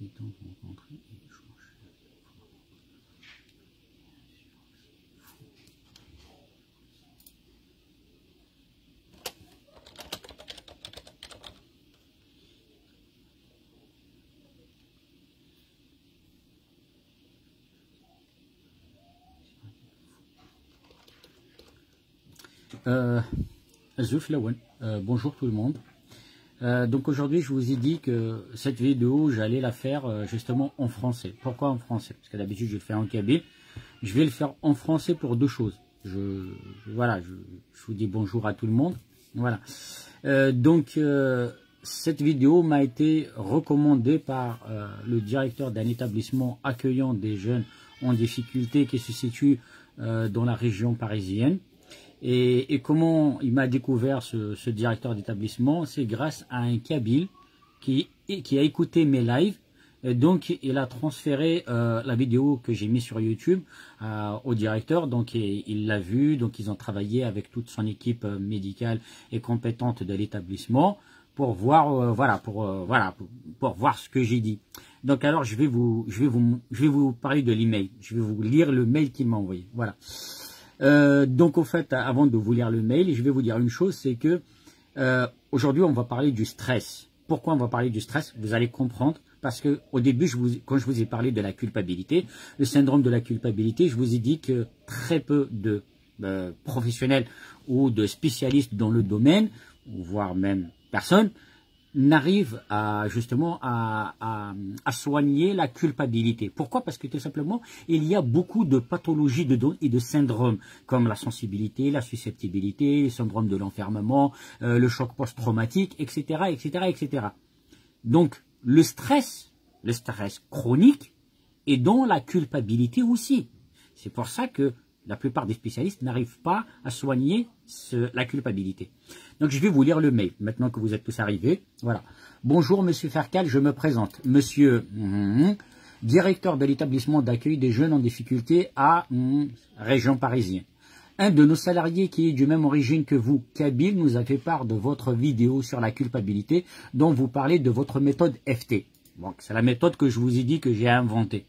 Et donc rencontrer et échanger. Zouf Lawan, bonjour tout le monde. Donc aujourd'hui je vous ai dit que cette vidéo j'allais la faire justement en français. Pourquoi en français? Parce que d'habitude je le fais en kabyle. Je vais le faire en français pour deux choses. Voilà, je vous dis bonjour à tout le monde. Voilà. Cette vidéo m'a été recommandée par le directeur d'un établissement accueillant des jeunes en difficulté qui se situe dans la région parisienne. Et comment il m'a découvert ce directeur d'établissement? C'est grâce à un kabyle qui a écouté mes lives. Et donc il a transféré la vidéo que j'ai mise sur YouTube au directeur. Donc il l'a vu. Donc ils ont travaillé avec toute son équipe médicale et compétente de l'établissement pour voir pour voir ce que j'ai dit. Donc alors je vais vous parler de l'email. Je vais vous lire le mail qu'il m'a envoyé. Voilà. Donc au fait, avant de vous lire le mail, je vais vous dire une chose, c'est que aujourd'hui on va parler du stress. Pourquoi on va parler du stress? Vous allez comprendre, parce que au début, quand je vous ai parlé de la culpabilité, le syndrome de la culpabilité, je vous ai dit que très peu de professionnels ou de spécialistes dans le domaine, voire même personne, n'arrive justement à soigner la culpabilité. Pourquoi? Parce que tout simplement, il y a beaucoup de pathologies et de syndromes, comme la sensibilité, la susceptibilité, le syndrome de l'enfermement, le choc post-traumatique, etc., etc., etc. Donc, le stress chronique est dans la culpabilité aussi. C'est pour ça que la plupart des spécialistes n'arrivent pas à soigner la culpabilité. Donc je vais vous lire le mail, maintenant que vous êtes tous arrivés. Voilà. Bonjour Monsieur Ferkal, je me présente. Monsieur directeur de l'établissement d'accueil des jeunes en difficulté à région parisienne. Un de nos salariés qui est du même origine que vous, kabyle, nous a fait part de votre vidéo sur la culpabilité dont vous parlez de votre méthode FT. Bon, c'est la méthode que je vous ai dit que j'ai inventée,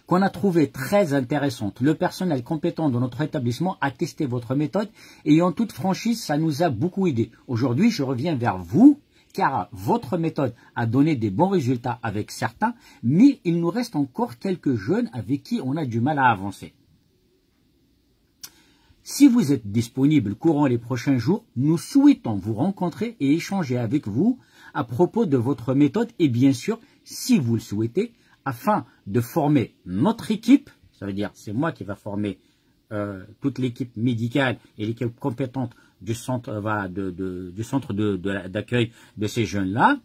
qu'on a trouvé très intéressante. Le personnel compétent de notre établissement a testé votre méthode et en toute franchise, ça nous a beaucoup aidé. Aujourd'hui, je reviens vers vous car votre méthode a donné des bons résultats avec certains, mais il nous reste encore quelques jeunes avec qui on a du mal à avancer. Si vous êtes disponible courant les prochains jours, nous souhaitons vous rencontrer et échanger avec vous à propos de votre méthode et bien sûr, si vous le souhaitez, afin de former notre équipe, ça veut dire c'est moi qui va former toute l'équipe médicale et l'équipe compétente du centre d'accueil de ces jeunes-là,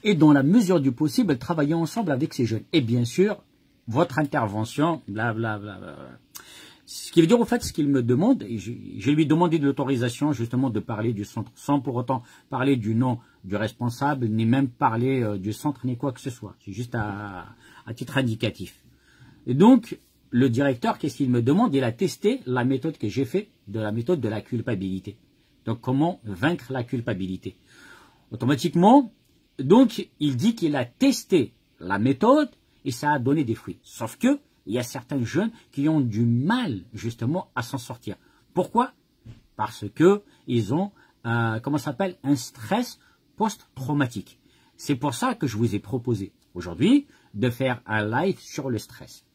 et dans la mesure du possible, travailler ensemble avec ces jeunes. Et bien sûr, votre intervention, blablabla. Ce qui veut dire, au fait, ce qu'il me demande, et je lui ai demandé de l'autorisation justement de parler du centre, sans pour autant parler du nom du responsable, ni même parler du centre, ni quoi que ce soit. C'est juste à titre indicatif. Et donc, le directeur, qu'est-ce qu'il me demande? Il a testé la méthode que j'ai faite, de la méthode de la culpabilité. Donc, comment vaincre la culpabilité? Automatiquement, donc, il dit qu'il a testé la méthode et ça a donné des fruits. Sauf que, il y a certains jeunes qui ont du mal, justement, à s'en sortir. Pourquoi? Parce que ils ont, comment ça s'appelle, un stress post-traumatique. C'est pour ça que je vous ai proposé aujourd'hui de faire un live sur le stress.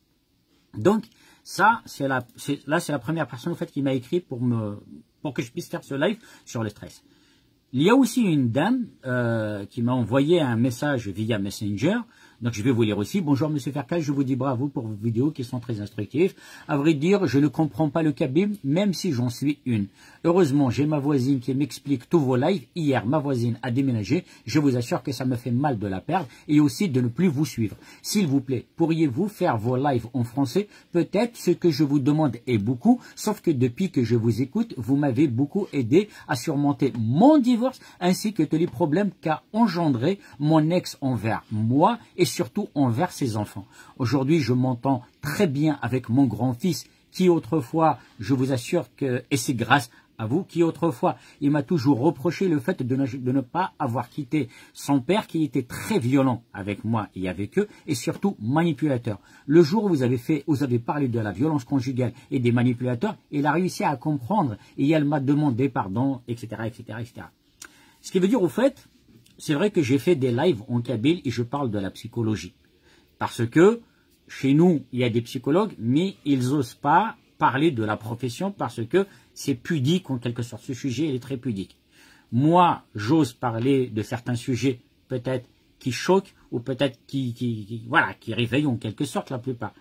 Donc, ça, c'est la première personne, en fait, qui m'a écrit pour que je puisse faire ce live sur le stress. Il y a aussi une dame qui m'a envoyé un message via Messenger. Donc, je vais vous lire aussi. Bonjour, Monsieur Ferkal, je vous dis bravo pour vos vidéos qui sont très instructives. À vrai dire, je ne comprends pas le kabyle, même si j'en suis une. Heureusement, j'ai ma voisine qui m'explique tous vos lives. Hier, ma voisine a déménagé. Je vous assure que ça me fait mal de la perdre et aussi de ne plus vous suivre. S'il vous plaît, pourriez-vous faire vos lives en français? Peut-être ce que je vous demande est beaucoup, sauf que depuis que je vous écoute, vous m'avez beaucoup aidé à surmonter mon divorce ainsi que tous les problèmes qu'a engendré mon ex envers moi et surtout envers ses enfants. Aujourd'hui, je m'entends très bien avec mon grand-fils qui autrefois, je vous assure que, et c'est grâce à vous, qui autrefois, il m'a toujours reproché le fait de ne pas avoir quitté son père, qui était très violent avec moi et avec eux, et surtout manipulateur. Le jour où vous avez parlé de la violence conjugale et des manipulateurs, il a réussi à comprendre, et elle m'a demandé pardon, etc., etc., etc. Ce qui veut dire, au fait, c'est vrai que j'ai fait des lives en kabyle et je parle de la psychologie. Parce que, chez nous, il y a des psychologues, mais ils n'osent pas parler de la profession parce que c'est pudique en quelque sorte. Ce sujet, il est très pudique. Moi, j'ose parler de certains sujets, peut-être qui choquent ou peut-être qui réveillent en quelque sorte la plupart.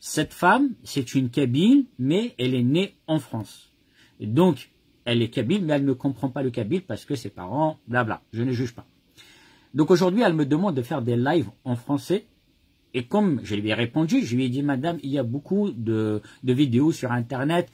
Cette femme, c'est une kabyle, mais elle est née en France. Et donc, elle est kabyle, mais elle ne comprend pas le kabyle parce que ses parents, blabla, je ne juge pas. Donc aujourd'hui, elle me demande de faire des lives en français. Et comme je lui ai répondu, je lui ai dit, madame, il y a beaucoup de vidéos sur Internet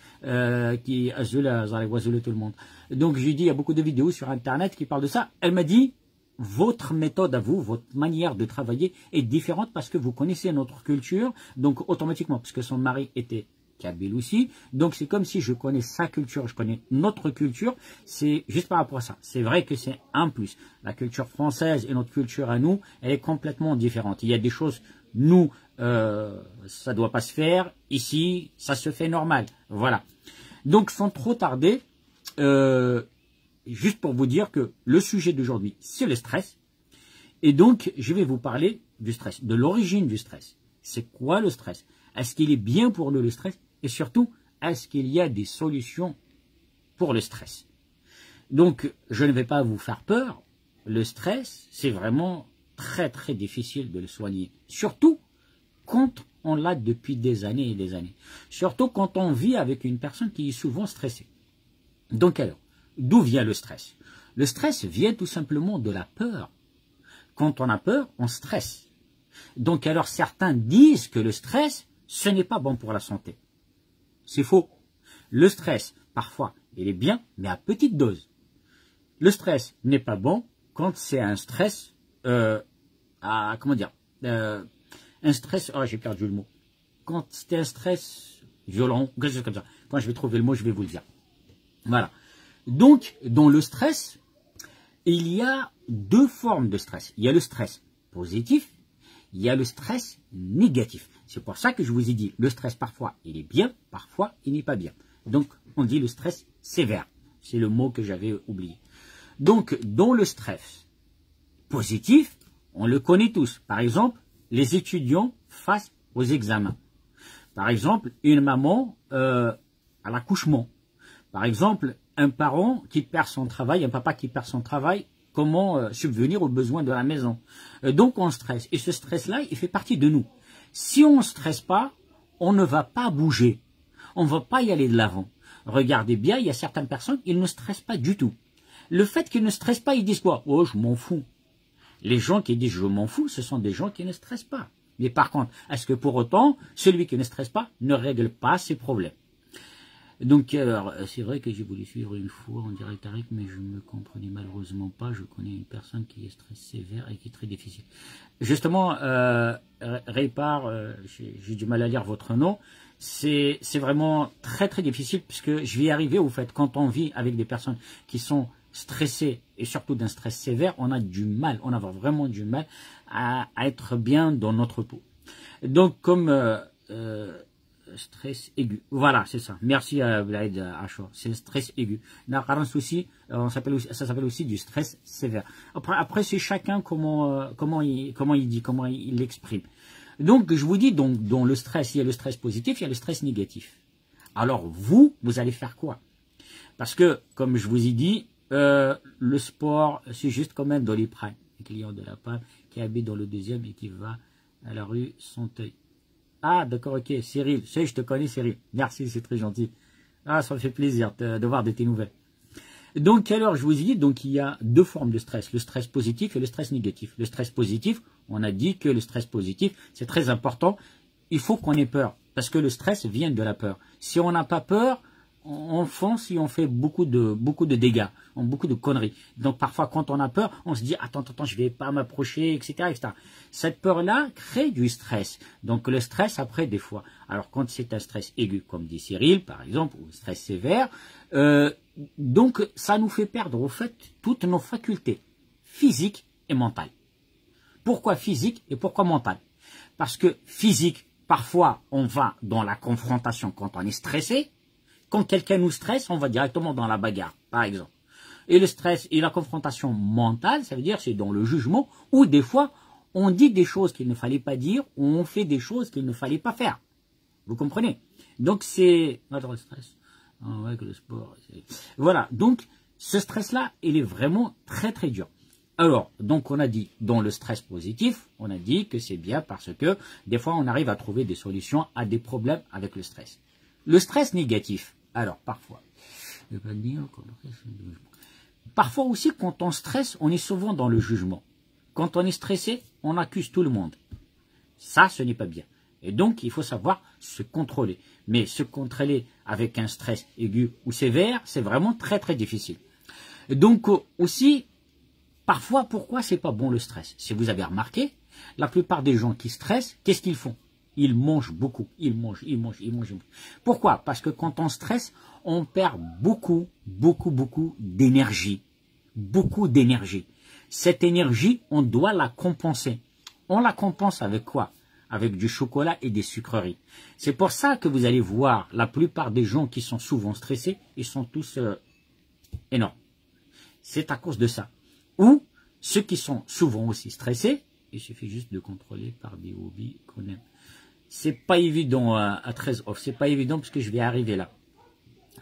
qui azul tout le monde. Donc je lui ai dit, il y a beaucoup de vidéos sur Internet qui parlent de ça. Elle m'a dit, votre méthode à vous, votre manière de travailler est différente parce que vous connaissez notre culture. Donc automatiquement, parce que son mari était kabyle aussi. Donc c'est comme si je connais sa culture, je connais notre culture. C'est juste par rapport à ça. C'est vrai que c'est un plus. La culture française et notre culture à nous, elle est complètement différente. Il y a des choses, nous, ça ne doit pas se faire. Ici, ça se fait normal. Voilà. Donc sans trop tarder, juste pour vous dire que le sujet d'aujourd'hui, c'est le stress. Et donc, je vais vous parler du stress, de l'origine du stress. C'est quoi le stress? Est-ce qu'il est bien pour nous le stress? Et surtout, est-ce qu'il y a des solutions pour le stress? Donc, je ne vais pas vous faire peur. Le stress, c'est vraiment très très difficile de le soigner. Surtout quand on l'a depuis des années et des années. Surtout quand on vit avec une personne qui est souvent stressée. Donc alors, d'où vient le stress? Le stress vient tout simplement de la peur. Quand on a peur, on stresse. Donc alors certains disent que le stress, ce n'est pas bon pour la santé. C'est faux. Le stress, parfois, il est bien, mais à petite dose. Le stress n'est pas bon quand c'est un stress, un stress, oh j'ai perdu le mot. Quand c'est un stress violent, quelque chose comme ça. Quand je vais trouver le mot, je vais vous le dire. Voilà. Donc, dans le stress, il y a deux formes de stress. Il y a le stress positif, il y a le stress négatif. C'est pour ça que je vous ai dit, le stress parfois il est bien, parfois il n'est pas bien. Donc on dit le stress sévère. C'est le mot que j'avais oublié. Donc dans le stress positif, on le connaît tous. Par exemple, les étudiants face aux examens. Par exemple, une maman à l'accouchement. Par exemple, un parent qui perd son travail, un papa qui perd son travail, comment subvenir aux besoins de la maison. Donc on stresse. Et ce stress-là, il fait partie de nous. Si on ne stresse pas, on ne va pas bouger. On ne va pas y aller de l'avant. Regardez bien, il y a certaines personnes, ils ne stressent pas du tout. Le fait qu'ils ne stressent pas, ils disent quoi? Oh, je m'en fous. Les gens qui disent je m'en fous, ce sont des gens qui ne stressent pas. Mais par contre, est-ce que pour autant, celui qui ne stresse pas ne règle pas ses problèmes? Donc, c'est vrai que j'ai voulu suivre une fois en direct avec, mais je ne me comprenais malheureusement pas. Je connais une personne qui est stress sévère et qui est très difficile. Justement, Répar, j'ai du mal à lire votre nom. C'est vraiment très très difficile puisque je vais y arriver au fait. Quand on vit avec des personnes qui sont stressées et surtout d'un stress sévère, on a du mal, on a vraiment du mal à être bien dans notre peau. Donc, comme... stress aigu. Voilà, c'est ça. Merci à Blaïd Achor. C'est le stress aigu. Aussi, ça s'appelle aussi du stress sévère. Après c'est chacun comment il l'exprime. Donc, je vous dis, dans le stress, il y a le stress positif, il y a le stress négatif. Alors, vous allez faire quoi? Parce que, comme je vous ai dit, le sport, c'est juste comme un Doliprane, le client de la PAM qui habite dans le 2e et qui va à la rue Santeuil. Ah, d'accord, ok, Cyril, je te connais, Cyril. Merci, c'est très gentil. Ah, ça me fait plaisir de voir de tes nouvelles. Donc, alors, je vous ai dit, donc, il y a deux formes de stress, le stress positif et le stress négatif. Le stress positif, on a dit que le stress positif, c'est très important. Il faut qu'on ait peur, parce que le stress vient de la peur. Si on n'a pas peur, on fonce et on fait beaucoup de dégâts, beaucoup de conneries. Donc parfois quand on a peur, on se dit attends, je vais pas m'approcher, etc., etc. Cette peur-là crée du stress. Donc le stress après des fois. Alors quand c'est un stress aigu, comme dit Cyril par exemple, ou un stress sévère, donc ça nous fait perdre au fait toutes nos facultés physiques et mentales. Pourquoi physique et pourquoi mentale? Parce que physique, parfois on va dans la confrontation quand on est stressé. Quand quelqu'un nous stresse, on va directement dans la bagarre, par exemple. Et le stress et la confrontation mentale, ça veut dire c'est dans le jugement, où des fois, on dit des choses qu'il ne fallait pas dire, ou on fait des choses qu'il ne fallait pas faire. Vous comprenez? Donc c'est... Attends, le stress. Ah ouais, que le sport... Voilà, donc ce stress-là, il est vraiment très très dur. Alors, donc on a dit, dans le stress positif, on a dit que c'est bien parce que des fois on arrive à trouver des solutions à des problèmes avec le stress. Le stress négatif, alors parfois aussi quand on stresse, on est souvent dans le jugement. Quand on est stressé, on accuse tout le monde. Ça, ce n'est pas bien. Et donc, il faut savoir se contrôler. Mais se contrôler avec un stress aigu ou sévère, c'est vraiment très très difficile. Et donc aussi, parfois, pourquoi c'est pas bon le stress? Si vous avez remarqué, la plupart des gens qui stressent, qu'est-ce qu'ils font? Ils mangent beaucoup, ils mangent. Pourquoi? Parce que quand on stresse, on perd beaucoup d'énergie. Beaucoup d'énergie. Cette énergie, on doit la compenser. On la compense avec quoi? Avec du chocolat et des sucreries. C'est pour ça que vous allez voir, la plupart des gens qui sont souvent stressés, ils sont tous énormes. C'est à cause de ça. Ou ceux qui sont souvent aussi stressés, il suffit juste de contrôler par des hobbies qu'on aime. C'est pas évident à 13 off, c'est pas évident parce que je vais arriver là.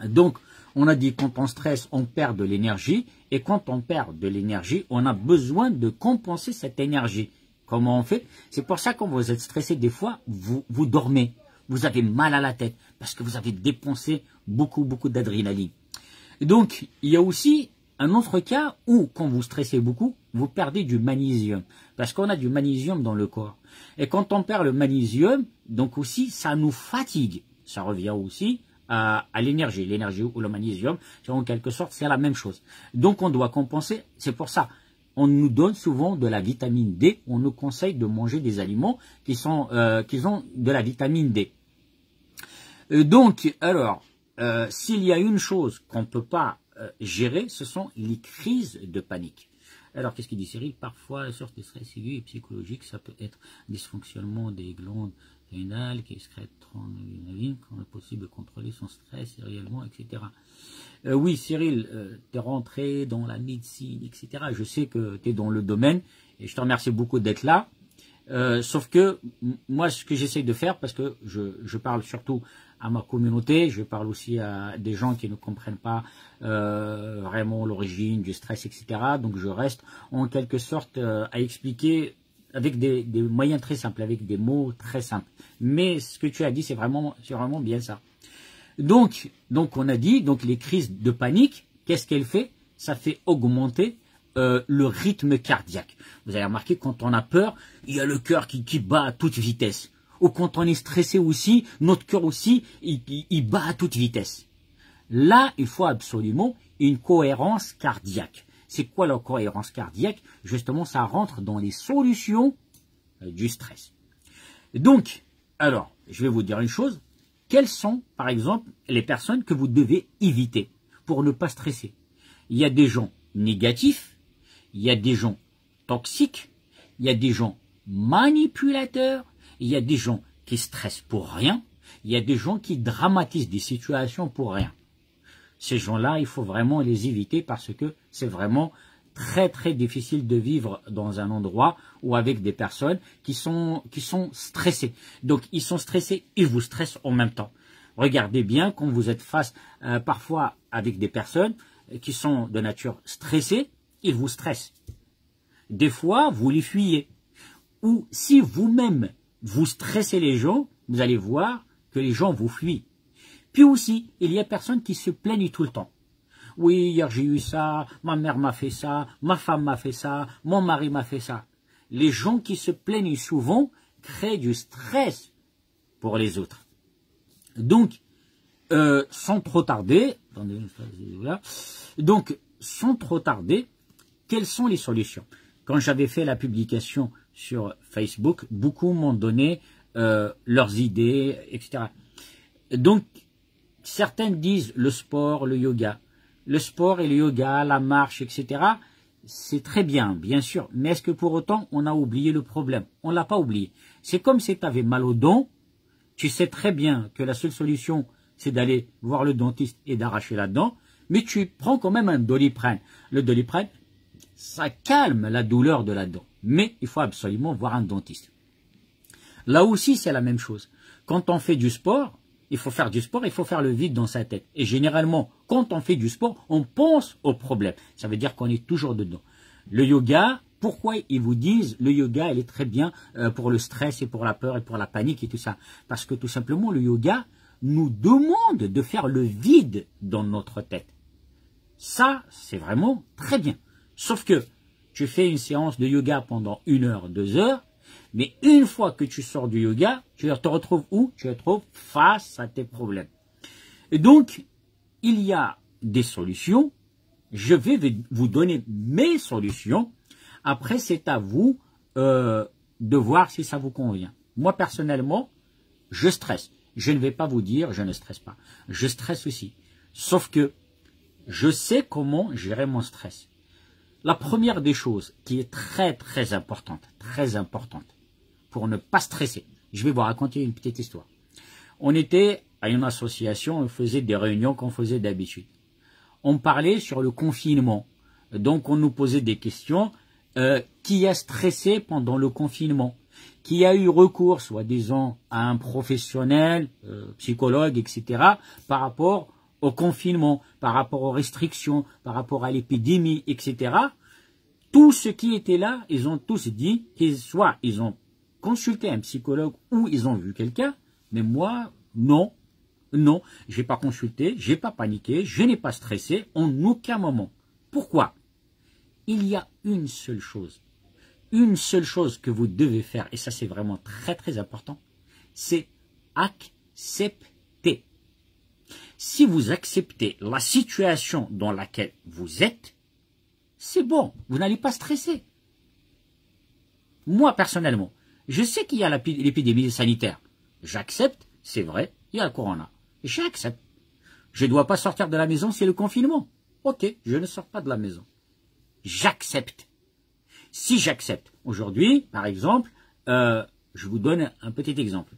Donc, on a dit quand on stresse, on perd de l'énergie. Et quand on perd de l'énergie, on a besoin de compenser cette énergie. Comment on fait? C'est pour ça que quand vous êtes stressé, des fois, vous dormez. Vous avez mal à la tête parce que vous avez dépensé beaucoup d'adrénaline. Donc, il y a aussi un autre cas où, quand vous stressez beaucoup, vous perdez du magnésium. Parce qu'on a du magnésium dans le corps. Et quand on perd le magnésium, donc aussi, ça nous fatigue. Ça revient aussi à l'énergie. L'énergie ou le magnésium, en quelque sorte, c'est la même chose. Donc, on doit compenser. C'est pour ça. On nous donne souvent de la vitamine D. On nous conseille de manger des aliments qui ont de la vitamine D. Donc, alors, s'il y a une chose qu'on ne peut pas gérer, ce sont les crises de panique. Alors, qu'est-ce qu'il dit Cyril? Parfois, la sorte de stress aigu et psychologique, ça peut être dysfonctionnement des glandes rénales qui excrètent l'adrénaline, quand il est possible de contrôler son stress réellement, etc. Oui, Cyril, tu es rentré dans la médecine, etc. Je sais que tu es dans le domaine et je te remercie beaucoup d'être là. Sauf que moi, ce que j'essaie de faire, parce que je parle surtout à ma communauté, je parle aussi à des gens qui ne comprennent pas vraiment l'origine du stress, etc. Donc je reste en quelque sorte à expliquer avec des moyens très simples, avec des mots très simples. Mais ce que tu as dit, c'est vraiment bien ça. Donc on a dit, donc les crises de panique, qu'est-ce qu'elle fait? Ça fait augmenter le rythme cardiaque. Vous avez remarqué, quand on a peur, il y a le cœur qui bat à toute vitesse. Ou quand on est stressé aussi, notre cœur aussi, il bat à toute vitesse. Là, il faut absolument une cohérence cardiaque. C'est quoi la cohérence cardiaque? Justement, ça rentre dans les solutions du stress. Donc, alors, je vais vous dire une chose. Quelles sont, par exemple, les personnes que vous devez éviter pour ne pas stresser? Il y a des gens négatifs, il y a des gens toxiques, il y a des gens manipulateurs, il y a des gens qui stressent pour rien, il y a des gens qui dramatisent des situations pour rien. Ces gens-là, il faut vraiment les éviter parce que c'est vraiment très très difficile de vivre dans un endroit ou avec des personnes qui sont stressées. Donc ils sont stressés, ils vous stressent en même temps. Regardez bien quand vous êtes face parfois avec des personnes qui sont de nature stressée, ils vous stressent. Des fois, vous les fuyez. Ou si vous-même vous stressez les gens, vous allez voir que les gens vous fuient. Puis aussi, il y a personnes qui se plaignent tout le temps. Oui, hier j'ai eu ça, ma mère m'a fait ça, ma femme m'a fait ça, mon mari m'a fait ça. Les gens qui se plaignent souvent créent du stress pour les autres. Donc, sans trop tarder, attendez, voilà. Donc, sans trop tarder, quelles sont les solutions? Quand j'avais fait la publication sur Facebook, beaucoup m'ont donné leurs idées, etc. Donc, certains disent le sport, le yoga. Le sport et le yoga, la marche, etc., c'est très bien, bien sûr. Mais est-ce que pour autant, on a oublié le problème? On ne l'a pas oublié. C'est comme si tu avais mal aux dents. Tu sais très bien que la seule solution, c'est d'aller voir le dentiste et d'arracher la dent. Mais tu prends quand même un Doliprane. Le Doliprane, ça calme la douleur de la dent. Mais il faut absolument voir un dentiste. Là aussi, c'est la même chose. Quand on fait du sport, il faut faire du sport, il faut faire le vide dans sa tête. Et généralement, quand on fait du sport, on pense au problème. Ça veut dire qu'on est toujours dedans. Le yoga, pourquoi ils vous disent le yoga, il est très bien pour le stress et pour la peur et pour la panique et tout ça? Parce que tout simplement, le yoga nous demande de faire le vide dans notre tête. Ça, c'est vraiment très bien. Sauf que tu fais une séance de yoga pendant 1 heure, 2 heures, mais une fois que tu sors du yoga, tu te retrouves où? Tu te retrouves face à tes problèmes. Et donc, il y a des solutions. Je vais vous donner mes solutions. Après, c'est à vous de voir si ça vous convient. Moi, personnellement, je stresse. Je ne vais pas vous dire, je ne stresse pas. Je stresse aussi. Sauf que je sais comment gérer mon stress. La première des choses qui est très importante, pour ne pas stresser. Je vais vous raconter une petite histoire. On était à une association, on faisait des réunions qu'on faisait d'habitude. On parlait sur le confinement. Donc on nous posait des questions. Qui a stressé pendant le confinement? Qui a eu recours, soi-disant, à un professionnel, psychologue, etc., par rapport au confinement, par rapport aux restrictions, par rapport à l'épidémie, etc. Tous ceux qui étaient là, ils ont tous dit qu'ils soit ils ont consulté un psychologue ou ils ont vu quelqu'un, mais moi, non, j'ai pas consulté, j'ai pas paniqué, je n'ai pas stressé en aucun moment. Pourquoi? Il y a une seule chose que vous devez faire, et ça c'est vraiment très important, c'est accepter. Si vous acceptez la situation dans laquelle vous êtes, c'est bon, vous n'allez pas stresser. Moi, personnellement, je sais qu'il y a l'épidémie sanitaire. J'accepte, c'est vrai, il y a le corona. J'accepte. Je ne dois pas sortir de la maison, c'est le confinement. Ok, je ne sors pas de la maison. J'accepte. Si j'accepte, aujourd'hui, par exemple, je vous donne un petit exemple.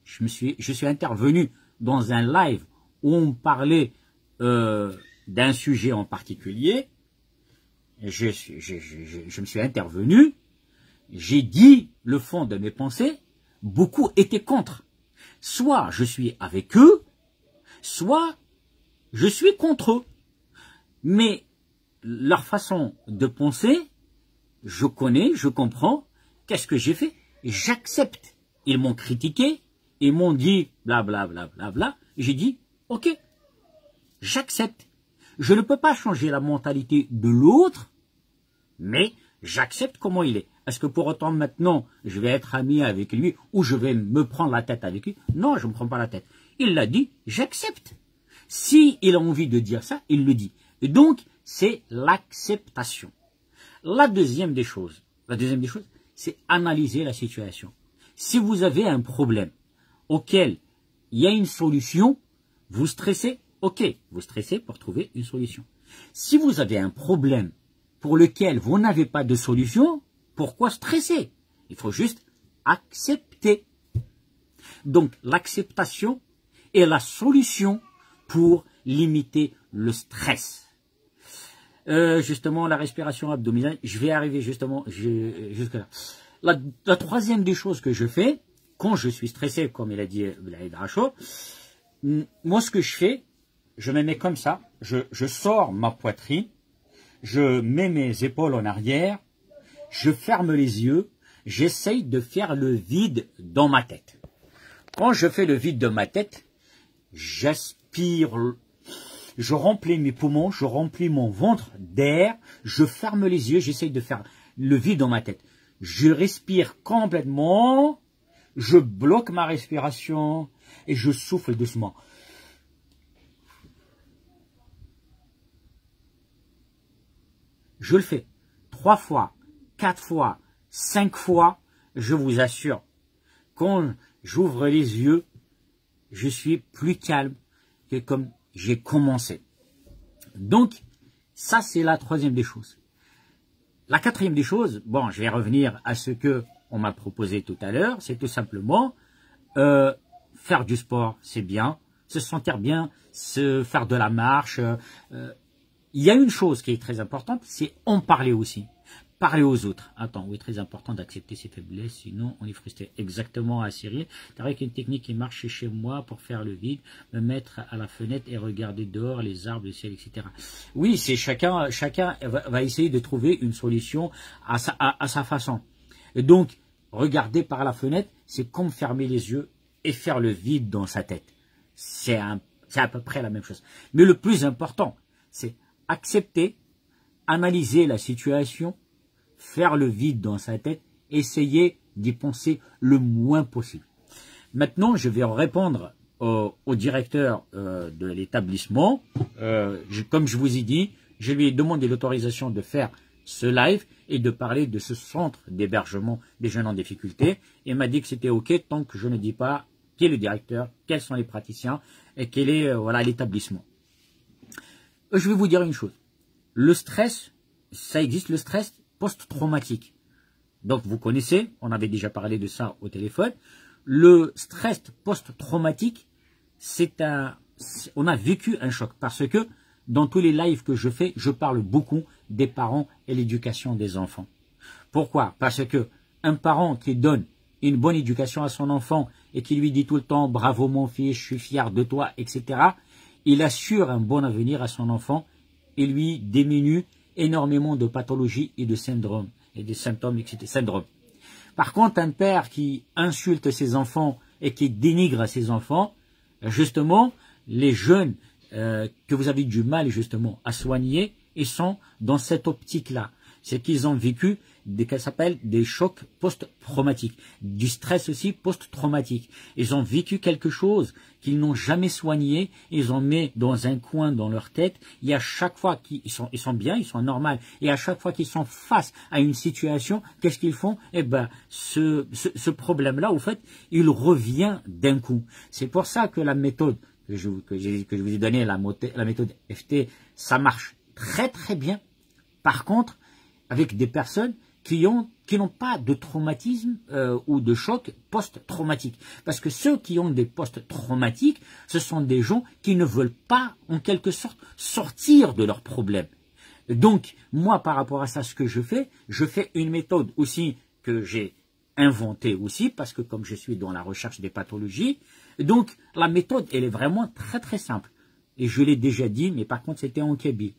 Je suis intervenu dans un live où on parlait d'un sujet en particulier. Je me suis intervenu, j'ai dit le fond de mes pensées, beaucoup étaient contre. Soit je suis avec eux, soit je suis contre eux. Mais leur façon de penser, je connais, je comprends. Qu'est-ce que j'ai fait? J'accepte. Ils m'ont critiqué, ils m'ont dit blablabla. J'ai dit, ok, j'accepte. Je ne peux pas changer la mentalité de l'autre, mais j'accepte comment il est. Est-ce que pour autant maintenant, je vais être ami avec lui ou je vais me prendre la tête avec lui? Non, je ne me prends pas la tête. Il l'a dit, j'accepte. S'il a envie de dire ça, il le dit. Et donc, c'est l'acceptation. La deuxième des choses, c'est analyser la situation. Si vous avez un problème auquel il y a une solution, vous stressez, ok, vous stressez pour trouver une solution. Si vous avez un problème pour lequel vous n'avez pas de solution, pourquoi stresser? Il faut juste accepter. Donc, l'acceptation est la solution pour limiter le stress. Justement, la respiration abdominale, je vais arriver justement jusque là. La troisième des choses que je fais, quand je suis stressé, comme il a dit Blaïd Racho, moi ce que je fais, je me mets comme ça, je sors ma poitrine, je mets mes épaules en arrière, je ferme les yeux, j'essaye de faire le vide dans ma tête. Quand je fais le vide dans ma tête, j'aspire, je remplis mes poumons, je remplis mon ventre d'air, je ferme les yeux, j'essaye de faire le vide dans ma tête. Je respire complètement, je bloque ma respiration et je souffle doucement. Je le fais 3 fois, 4 fois, 5 fois, je vous assure, quand j'ouvre les yeux, je suis plus calme que comme j'ai commencé. Donc, ça c'est la troisième des choses. La quatrième des choses, bon, je vais revenir à ce que on m'a proposé tout à l'heure, c'est tout simplement faire du sport, c'est bien, se sentir bien, se faire de la marche. Il y a une chose qui est très importante, c'est en parler aussi. Parler aux autres. Attends, oui, très important d'accepter ses faiblesses, sinon on est frustré. Exactement, à Cyril. C'est vrai qu'une technique qui marche chez moi pour faire le vide, me mettre à la fenêtre et regarder dehors les arbres, le ciel, etc. Oui, c'est chacun va essayer de trouver une solution à sa façon. Et donc, regarder par la fenêtre, c'est comme fermer les yeux et faire le vide dans sa tête. C'est à peu près la même chose. Mais le plus important, c'est accepter, analyser la situation, faire le vide dans sa tête, essayer d'y penser le moins possible. Maintenant, je vais répondre au directeur de l'établissement. Comme je vous ai dit, je lui ai demandé l'autorisation de faire ce live et de parler de ce centre d'hébergement des jeunes en difficulté. Il m'a dit que c'était OK tant que je ne dis pas qui est le directeur, quels sont les praticiens et quel est l'établissement. Je vais vous dire une chose. Le stress, ça existe, le stress post-traumatique. Donc vous connaissez, on avait déjà parlé de ça au téléphone. Le stress post-traumatique, on a vécu un choc parce que dans tous les lives que je fais, je parle beaucoup des parents et l'éducation des enfants. Pourquoi? Parce que un parent qui donne une bonne éducation à son enfant et qui lui dit tout le temps « bravo mon fils, je suis fier de toi », etc., il assure un bon avenir à son enfant et lui diminue énormément de pathologies et de syndromes, et des symptômes, etc. Syndromes. Par contre, un père qui insulte ses enfants et qui dénigre ses enfants, justement, les jeunes que vous avez du mal justement à soigner, ils sont dans cette optique-là. C'est qu'ils ont vécu qu'elle s'appelle des chocs post-traumatiques, du stress aussi post-traumatique. Ils ont vécu quelque chose qu'ils n'ont jamais soigné, ils ont mis dans un coin dans leur tête, et à chaque fois qu'ils sont bien, ils sont normaux, et à chaque fois qu'ils sont face à une situation, qu'est-ce qu'ils font? Eh ben, ce problème-là, au fait, il revient d'un coup. C'est pour ça que la méthode que je vous ai donnée, la méthode FT, ça marche très très bien. Par contre, avec des personnes qui n'ont pas de traumatisme ou de choc post-traumatique. Parce que ceux qui ont des post-traumatiques, ce sont des gens qui ne veulent pas, en quelque sorte, sortir de leurs problèmes. Donc, moi, par rapport à ça, ce que je fais une méthode aussi que j'ai inventée aussi, parce que comme je suis dans la recherche des pathologies, donc la méthode, elle est vraiment très très simple. Et je l'ai déjà dit, mais par contre, c'était en kabyle.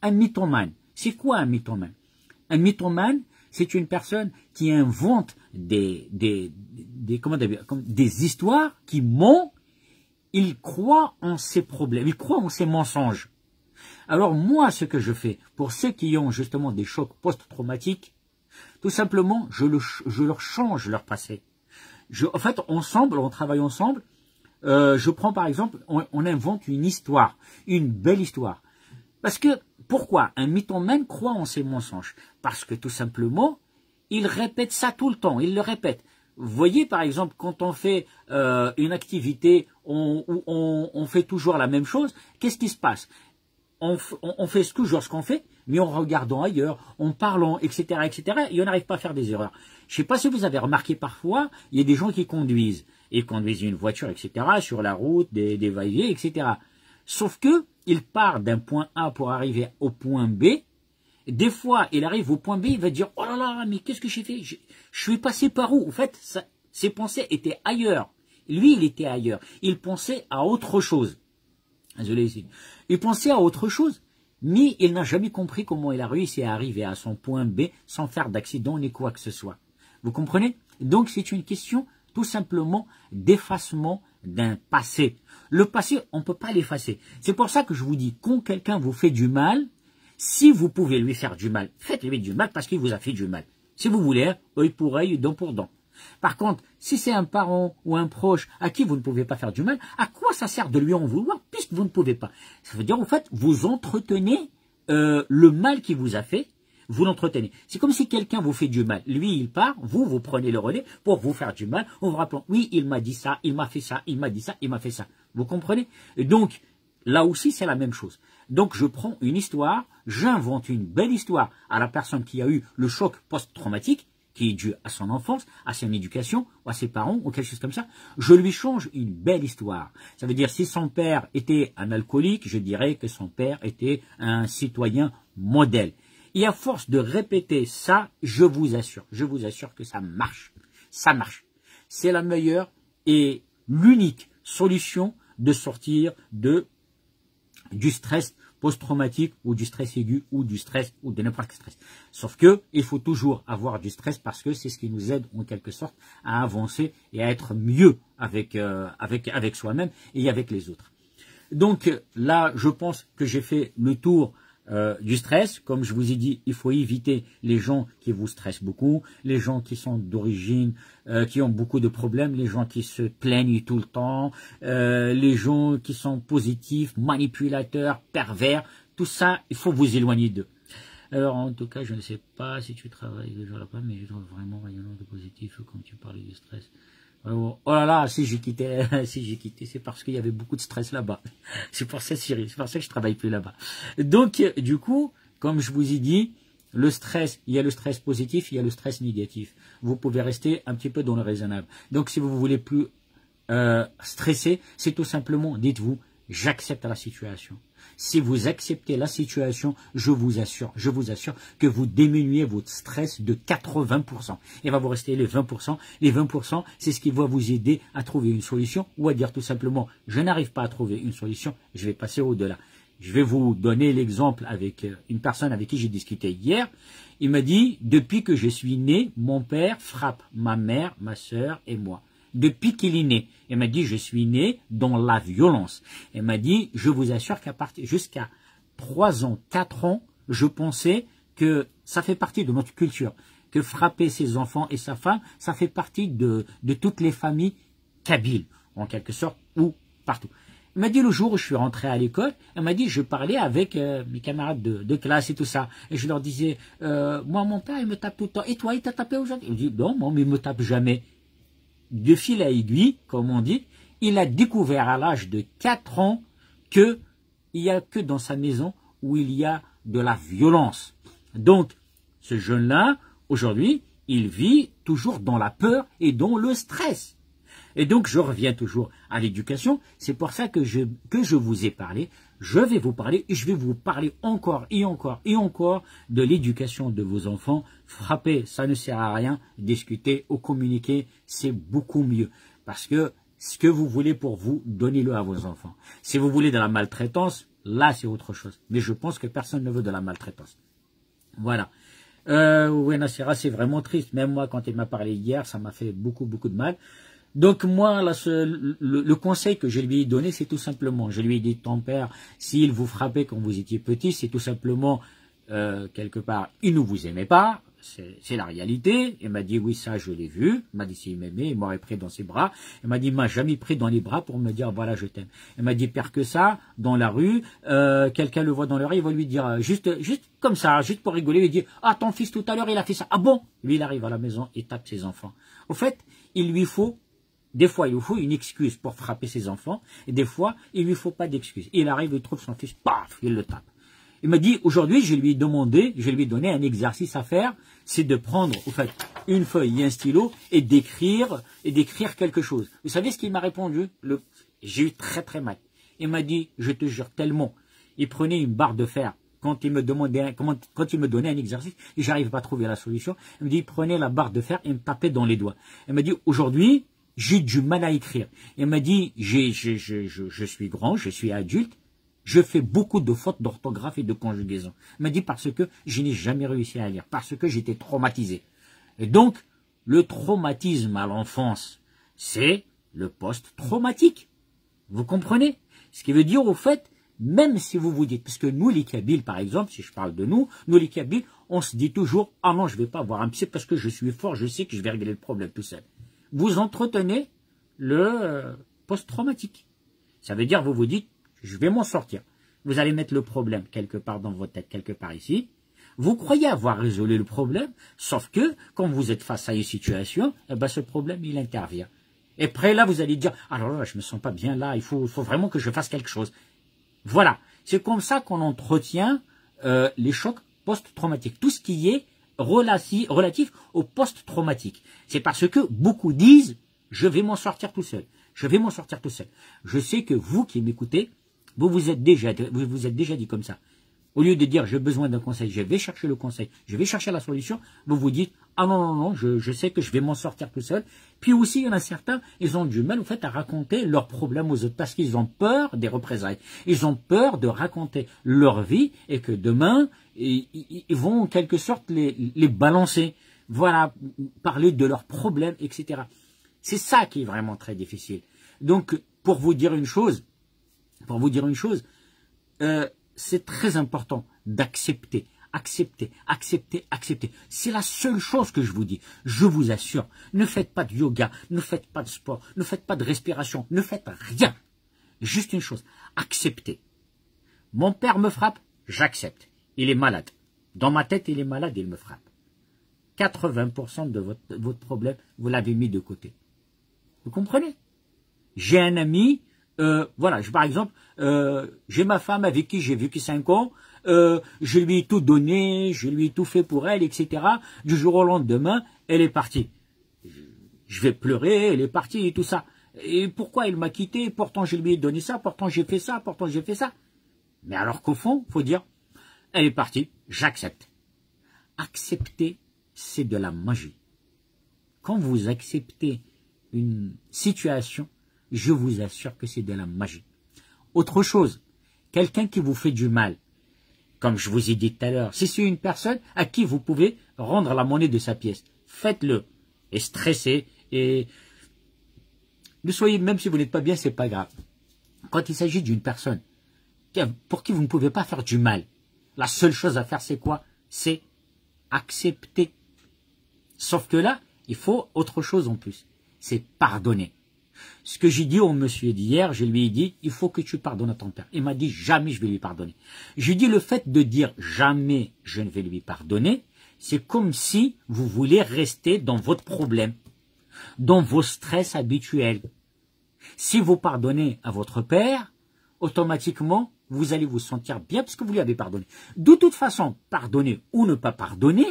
Un mythomane. C'est quoi un mythomane? Un mythomane, c'est une personne qui invente des histoires qui ment. Il croit en ses problèmes, il croit en ses mensonges. Alors moi, ce que je fais, pour ceux qui ont justement des chocs post-traumatiques, tout simplement, je leur change leur passé. En fait, ensemble, on travaille ensemble. Je prends par exemple, on invente une histoire, une belle histoire. Parce que, pourquoi un mythomane croit en ses mensonges? Parce que tout simplement, il répète ça tout le temps, il le répète. Vous voyez par exemple, quand on fait une activité où on fait toujours la même chose, qu'est-ce qui se passe? On fait toujours ce qu'on fait, mais en regardant ailleurs, en parlant, etc., etc., et on n'arrive pas à faire des erreurs. Je ne sais pas si vous avez remarqué parfois, il y a des gens qui conduisent. Ils conduisent une voiture, etc., sur la route, des va-et-vient, etc. Sauf que il part d'un point A pour arriver au point B. Des fois, il arrive au point B, il va dire « Oh là là, mais qu'est-ce que j'ai fait? Je suis passé par où ?» En fait, ses pensées étaient ailleurs. Lui, il était ailleurs. Il pensait à autre chose. Désolé ici. Il pensait à autre chose, mais il n'a jamais compris comment il a réussi à arriver à son point B sans faire d'accident ni quoi que ce soit. Vous comprenez? Donc, c'est une question tout simplement d'effacement d'un passé. Le passé, on ne peut pas l'effacer. C'est pour ça que je vous dis, quand quelqu'un vous fait du mal, si vous pouvez lui faire du mal, faites-lui du mal parce qu'il vous a fait du mal. Si vous voulez, œil pour œil, dent pour dent. Par contre, si c'est un parent ou un proche à qui vous ne pouvez pas faire du mal, à quoi ça sert de lui en vouloir puisque vous ne pouvez pas? Ça veut dire, en fait, vous entretenez le mal qu'il vous a fait, vous l'entretenez. C'est comme si quelqu'un vous fait du mal. Lui, il part, vous prenez le relais pour vous faire du mal, en vous rappelant, oui, il m'a dit ça, il m'a fait ça, il m'a dit ça, il m'a fait ça. Vous comprenez? Et donc, là aussi, c'est la même chose. Donc, je prends une histoire, j'invente une belle histoire à la personne qui a eu le choc post-traumatique, qui est dû à son enfance, à son éducation, ou à ses parents, ou quelque chose comme ça. Je lui change une belle histoire. Ça veut dire, si son père était un alcoolique, je dirais que son père était un citoyen modèle. Et à force de répéter ça, je vous assure que ça marche. Ça marche. C'est la meilleure et l'unique solution de sortir du stress post-traumatique ou du stress aigu ou du stress ou de n'importe quel stress. Sauf que il faut toujours avoir du stress parce que c'est ce qui nous aide en quelque sorte à avancer et à être mieux avec soi-même et avec les autres. Donc là, je pense que j'ai fait le tour du stress. Comme je vous ai dit, il faut éviter les gens qui vous stressent beaucoup, les gens qui sont d'origine, qui ont beaucoup de problèmes, les gens qui se plaignent tout le temps, les gens qui sont positifs, manipulateurs, pervers, tout ça, il faut vous éloigner d'eux. Alors en tout cas, je ne sais pas si tu travailles le jour là-bas, mais je trouve vraiment rayonnant de positif quand tu parles du stress. Oh là là, si j'ai quitté, c'est parce qu'il y avait beaucoup de stress là-bas. C'est pour ça, Cyril, c'est pour ça que je travaille plus là-bas. Donc, du coup, comme je vous ai dit, le stress, il y a le stress positif, il y a le stress négatif. Vous pouvez rester un petit peu dans le raisonnable. Donc, si vous voulez plus stresser, c'est tout simplement, dites-vous, j'accepte la situation. Si vous acceptez la situation, je vous assure que vous diminuez votre stress de 80%. Il va vous rester les 20%. Les 20%, c'est ce qui va vous aider à trouver une solution ou à dire tout simplement, je n'arrive pas à trouver une solution, je vais passer au-delà. Je vais vous donner l'exemple avec une personne avec qui j'ai discuté hier. Il m'a dit, depuis que je suis né, mon père frappe ma mère, ma sœur et moi. Depuis qu'il est né. Il m'a dit, je suis né dans la violence. Il m'a dit, je vous assure qu'à partir jusqu'à 3 ans, 4 ans, je pensais que ça fait partie de notre culture. Que frapper ses enfants et sa femme, ça fait partie de toutes les familles kabyles, en quelque sorte, ou partout. Il m'a dit, le jour où je suis rentré à l'école, il m'a dit, je parlais avec mes camarades de classe et tout ça. Et je leur disais, moi, mon père, il me tape tout le temps. Et toi, il t'a tapé aujourd'hui? Il me dit, non, moi, mais il me tape jamais. De fil à aiguille, comme on dit, il a découvert à l'âge de 4 ans qu'il n'y a que dans sa maison où il y a de la violence. Donc, ce jeune-là, aujourd'hui, il vit toujours dans la peur et dans le stress. Et donc, je reviens toujours à l'éducation. C'est pour ça que je vous ai parlé. Je vais vous parler et je vais vous parler encore et encore et encore de l'éducation de vos enfants. Frapper, ça ne sert à rien. Discuter ou communiquer, c'est beaucoup mieux. Parce que ce que vous voulez pour vous, donnez-le à vos enfants. Si vous voulez de la maltraitance, là, c'est autre chose. Mais je pense que personne ne veut de la maltraitance. Voilà. Oui, Nassira, c'est vraiment triste. Même moi, quand il m'a parlé hier, ça m'a fait beaucoup, beaucoup de mal. Donc moi, là, le conseil que je lui ai donné, c'est tout simplement, je lui ai dit, ton père, s'il vous frappait quand vous étiez petit, c'est tout simplement, quelque part, il ne vous aimait pas, c'est la réalité. Il m'a dit, oui, ça, je l'ai vu. Il m'a dit, s'il m'aimait, il m'aurait pris dans ses bras. Il m'a dit, il m'a jamais pris dans les bras pour me dire, voilà, je t'aime. Il m'a dit, pire que ça, dans la rue, quelqu'un le voit dans le rue, il va lui dire, juste comme ça, juste pour rigoler, il dit, ah, ton fils tout à l'heure, il a fait ça. Ah bon? Lui, il arrive à la maison, il tape ses enfants. Au fait, des fois, il lui faut une excuse pour frapper ses enfants, et des fois, il lui faut pas d'excuse. Il arrive, il trouve son fils, paf, il le tape. Il m'a dit, aujourd'hui, je lui ai donné un exercice à faire, c'est de prendre, au fait, une feuille et un stylo, et d'écrire quelque chose. Vous savez ce qu'il m'a répondu? J'ai eu très très mal. Il m'a dit, je te jure tellement, il prenait une barre de fer, quand il me donnait un exercice, et j'arrivais pas à trouver la solution, il me dit, prenez la barre de fer et me tapait dans les doigts. Il m'a dit, aujourd'hui, j'ai du mal à écrire. Il m'a dit, je suis grand, je suis adulte, je fais beaucoup de fautes d'orthographe et de conjugaison. Il m'a dit parce que je n'ai jamais réussi à lire, parce que j'étais traumatisé. Et donc, le traumatisme à l'enfance, c'est le post-traumatique. Vous comprenez? Ce qui veut dire au fait, même si vous vous dites, parce que nous les Kabyles par exemple, si je parle de nous les Kabyles, on se dit toujours, ah non, je ne vais pas voir un psy parce que je suis fort, je sais que je vais régler le problème tout seul. Vous entretenez le post-traumatique. Ça veut dire, vous vous dites, je vais m'en sortir. vous allez mettre le problème quelque part dans votre tête, quelque part ici. Vous croyez avoir résolu le problème, sauf que, quand vous êtes face à une situation, eh ben, ce problème, il intervient. Et après, là, vous allez dire, alors là, je me sens pas bien, là, il faut vraiment que je fasse quelque chose. Voilà. C'est comme ça qu'on entretient les chocs post-traumatiques. Tout ce qui est relatif au post-traumatique. C'est parce que beaucoup disent, je vais m'en sortir tout seul. Je vais m'en sortir tout seul. Je sais que vous qui m'écoutez, vous vous êtes déjà dit comme ça. Au lieu de dire, j'ai besoin d'un conseil, je vais chercher le conseil, je vais chercher la solution, vous vous dites, ah non, non, non, je sais que je vais m'en sortir tout seul. Puis aussi, il y en a certains, ils ont du mal, en fait, à raconter leurs problèmes aux autres, parce qu'ils ont peur des représailles. Ils ont peur de raconter leur vie, et que demain, ils vont, en quelque sorte, les balancer. Voilà, parler de leurs problèmes, etc. C'est ça qui est vraiment très difficile. Donc, pour vous dire une chose, c'est très important d'accepter, accepter. C'est la seule chose que je vous dis. Je vous assure, ne faites pas de yoga, ne faites pas de sport, ne faites pas de respiration, ne faites rien. Juste une chose, acceptez. Mon père me frappe, j'accepte. Il est malade. Dans ma tête, il est malade, il me frappe. 80% de votre problème, vous l'avez mis de côté. Vous comprenez? J'ai un ami, voilà, par exemple, j'ai ma femme avec qui j'ai vécu 5 ans, je lui ai tout donné, je lui ai tout fait pour elle, etc. Du jour au lendemain, elle est partie. Je vais pleurer, elle est partie et tout ça. Et pourquoi elle m'a quitté? Pourtant je lui ai donné ça, pourtant j'ai fait ça, pourtant j'ai fait ça. Mais alors qu'au fond, faut dire, elle est partie, j'accepte. Accepter, c'est de la magie. Quand vous acceptez une situation, je vous assure que c'est de la magie. Autre chose, quelqu'un qui vous fait du mal, comme je vous ai dit tout à l'heure, si c'est une personne à qui vous pouvez rendre la monnaie de sa pièce, faites-le. Et stressez, et ne soyez, même si vous n'êtes pas bien, c'est pas grave. Quand il s'agit d'une personne pour qui vous ne pouvez pas faire du mal, la seule chose à faire, c'est quoi? C'est accepter. Sauf que là, il faut autre chose en plus. C'est pardonner. Ce que j'ai dit au monsieur d'hier, je lui ai dit, il faut que tu pardonnes à ton père. Il m'a dit, jamais je vais lui pardonner. Je lui ai dit, le fait de dire jamais je ne vais lui pardonner, c'est comme si vous voulez rester dans votre problème, dans vos stress habituels. Si vous pardonnez à votre père, automatiquement, vous allez vous sentir bien parce que vous lui avez pardonné. De toute façon, pardonner ou ne pas pardonner,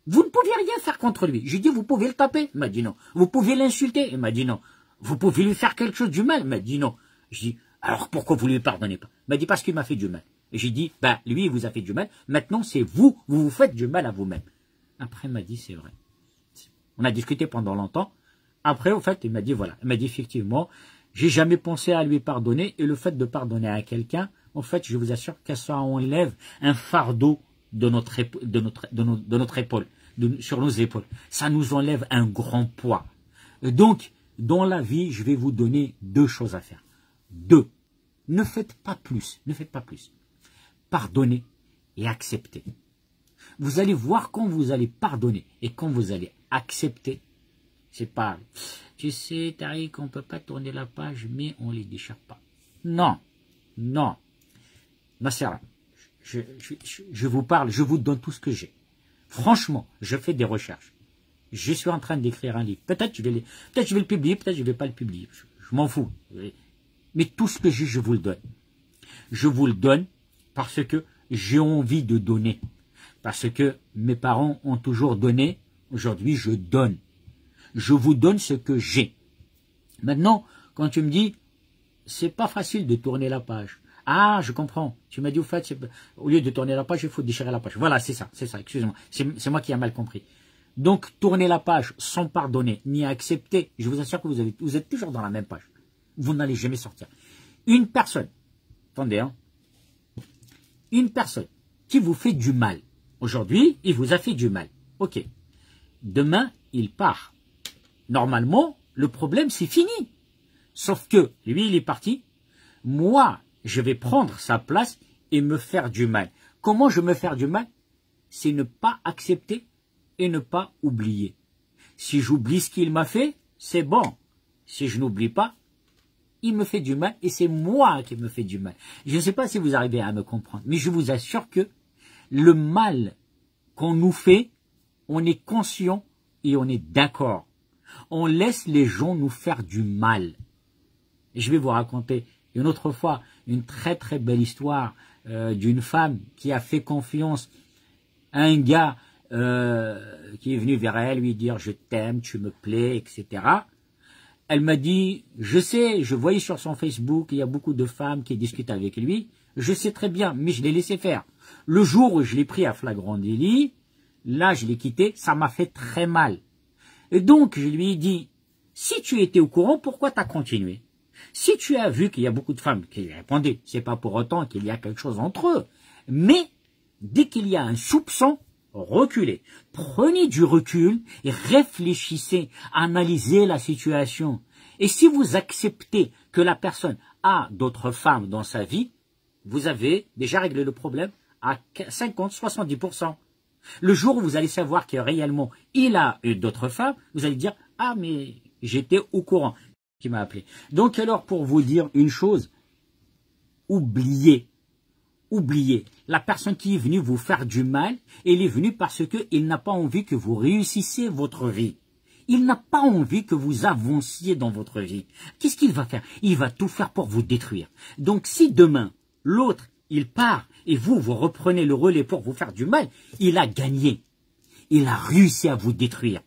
vous ne pouviez rien faire contre lui. J'ai dit, vous pouvez le taper. Il m'a dit non. Vous pouvez l'insulter. Il m'a dit non. Vous pouvez lui faire quelque chose du mal. Il m'a dit non. J'ai dit, alors pourquoi vous ne lui pardonnez pas? Il m'a dit, parce qu'il m'a fait du mal. Et j'ai dit, bah, lui, il vous a fait du mal. Maintenant, c'est vous vous faites du mal à vous-même. Après, il m'a dit, c'est vrai. On a discuté pendant longtemps. Après, au fait, il m'a dit, voilà. Il m'a dit, effectivement, j'ai jamais pensé à lui pardonner. Et le fait de pardonner à quelqu'un, en fait, je vous assure que ça enlève un fardeau de notre épaule, sur nos épaules. Ça nous enlève un grand poids. Donc, dans la vie, je vais vous donner 2 choses à faire. 2. Ne faites pas plus. Ne faites pas plus. Pardonnez et acceptez. Vous allez voir quand vous allez pardonner et quand vous allez accepter. C'est pas, tu sais, Tariq, on ne peut pas tourner la page, mais on ne les déchire pas. Non. Non. Nasser, je vous parle, je vous donne tout ce que j'ai. Franchement, je fais des recherches. Je suis en train d'écrire un livre. Peut-être je vais le publier, peut-être je ne vais pas le publier. Je m'en fous. Mais tout ce que j'ai, je vous le donne. Je vous le donne parce que j'ai envie de donner. Parce que mes parents ont toujours donné. Aujourd'hui, je donne. Je vous donne ce que j'ai. Maintenant, quand tu me dis, c'est pas facile de tourner la page. Ah, je comprends. Tu m'as dit, au fait, au lieu de tourner la page, il faut déchirer la page. Voilà, c'est ça, excusez-moi. C'est moi qui ai mal compris. Donc, tourner la page sans pardonner, ni accepter, je vous assure que vous êtes toujours dans la même page. Vous n'allez jamais sortir. Une personne, attendez, hein, une personne qui vous fait du mal. Aujourd'hui, il vous a fait du mal. Ok. Demain, il part. Normalement, le problème, c'est fini. Sauf que, lui, il est parti. Moi, je vais prendre sa place et me faire du mal. Comment je me faire du mal? C'est ne pas accepter et ne pas oublier. Si j'oublie ce qu'il m'a fait, c'est bon. Si je n'oublie pas, il me fait du mal et c'est moi qui me fais du mal. Je ne sais pas si vous arrivez à me comprendre, mais je vous assure que le mal qu'on nous fait, on est conscient et on est d'accord. On laisse les gens nous faire du mal. Et je vais vous raconter une autre fois une très très belle histoire d'une femme qui a fait confiance à un gars qui est venu vers elle lui dire « je t'aime, tu me plais », etc. Elle m'a dit « je sais, je voyais sur son Facebook, il y a beaucoup de femmes qui discutent avec lui, je sais très bien, mais je l'ai laissé faire. Le jour où je l'ai pris à flagrant délit, là je l'ai quitté, ça m'a fait très mal. Et donc je lui ai dit « si tu étais au courant, pourquoi tu as continué ? Si tu as vu qu'il y a beaucoup de femmes qui répondaient, c'est pas pour autant qu'il y a quelque chose entre eux, mais dès qu'il y a un soupçon, reculez. Prenez du recul et réfléchissez, analysez la situation. Et si vous acceptez que la personne a d'autres femmes dans sa vie, vous avez déjà réglé le problème à 50-70%. Le jour où vous allez savoir que réellement il a eu d'autres femmes, vous allez dire « ah mais j'étais au courant ». Qui m'a appelé. Donc alors pour vous dire une chose, oubliez, la personne qui est venue vous faire du mal, elle est venue parce qu'il n'a pas envie que vous réussissiez votre vie. Il n'a pas envie que vous avanciez dans votre vie. Qu'est-ce qu'il va faire? Il va tout faire pour vous détruire. Donc si demain, l'autre, il part et vous reprenez le relais pour vous faire du mal, il a gagné. Il a réussi à vous détruire.